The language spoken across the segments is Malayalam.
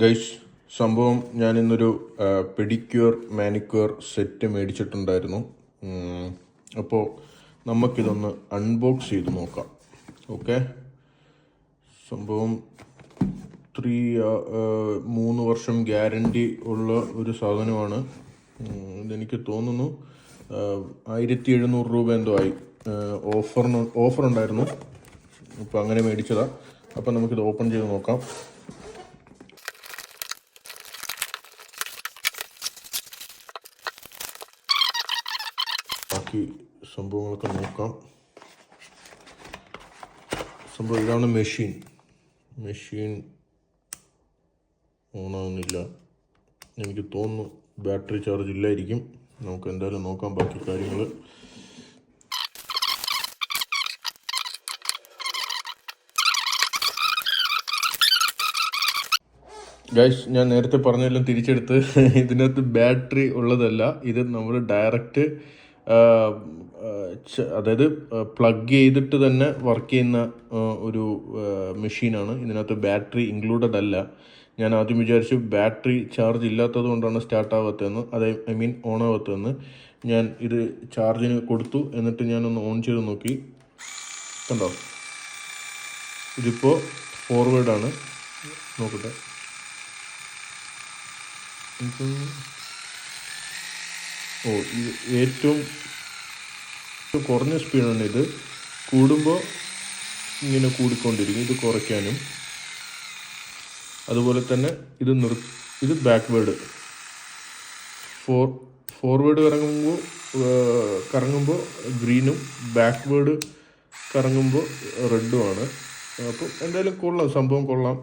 ഗൈസ്, സംഭവം ഞാൻ ഇന്നൊരു പെഡിക്യൂർ മാനിക്യൂർ സെറ്റ് മേടിച്ചിട്ടുണ്ടായിരുന്നു. അപ്പോൾ നമുക്കിതൊന്ന് അൺബോക്സ് ചെയ്ത് നോക്കാം. ഓക്കെ, സംഭവം 3 വർഷം ഗ്യാരണ്ടി ഉള്ള ഒരു സാധനമാണ്. ഇതെനിക്ക് തോന്നുന്നു 1700 രൂപ എന്തോ ആയി. ഓഫർ ഉണ്ടായിരുന്നു, അപ്പോൾ അങ്ങനെ മേടിച്ചതാണ്. അപ്പം നമുക്കിത് ഓപ്പൺ ചെയ്ത് നോക്കാം. ബാക്കി സംഭവങ്ങളൊക്കെ നോക്കാം. സംഭവം ഇതാണ് മെഷീൻ ഓണാകുന്നില്ല. എനിക്ക് തോന്നുന്നു ബാറ്ററി ചാർജ് ഇല്ലായിരിക്കും. നമുക്ക് എന്തായാലും നോക്കാം ബാക്കി കാര്യങ്ങൾ. ഗൈസ്, ഞാൻ നേരത്തെ പറഞ്ഞതെല്ലാം തിരിച്ചെടുത്ത് ഇതിനകത്ത് ബാറ്ററി ഉള്ളതല്ല. ഇത് നമ്മൾ ഡയറക്റ്റ് അതായത് പ്ലഗ് ചെയ്തിട്ട് തന്നെ വർക്ക് ചെയ്യുന്ന ഒരു മെഷീനാണ്. ഇതിനകത്ത് ബാറ്ററി ഇൻക്ലൂഡഡ് അല്ല. ഞാൻ ആദ്യം വിചാരിച്ചു ബാറ്ററി ചാർജ് ഇല്ലാത്തത് കൊണ്ടാണ് സ്റ്റാർട്ട് ആവാത്തതെന്ന്, ഓൺ ആവാത്തതെന്ന്. ഞാൻ ഇത് ചാർജിന് കൊടുത്തു, എന്നിട്ട് ഞാനൊന്ന് ഓൺ ചെയ്ത് നോക്കി. കണ്ടോ, ഇതിപ്പോൾ ഫോർവേഡാണ്. നോക്കട്ടെ. ഇത് ഏറ്റവും കുറഞ്ഞ സ്പീഡാണ്. ഇത് കൂടുമ്പോൾ ഇങ്ങനെ കൂടിക്കൊണ്ടിരിക്കും. ഇത് കുറയ്ക്കാനും അതുപോലെ തന്നെ ഇത് ബാക്ക്വേഡ്. ഫോർവേഡ് കറങ്ങുമ്പോൾ ഗ്രീനും ബാക്ക്വേഡ് കറങ്ങുമ്പോൾ റെഡുമാണ്. അപ്പോൾ എന്തായാലും കൊള്ളാം, സംഭവം കൊള്ളാം.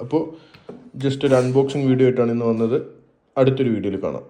അപ്പോൾ ജസ്റ്റ് ഒരു അൺബോക്സിങ് വീഡിയോ ആയിട്ടാണ് ഇന്ന് വന്നത്. അടുത്തൊരു വീഡിയോയിൽ കാണാം.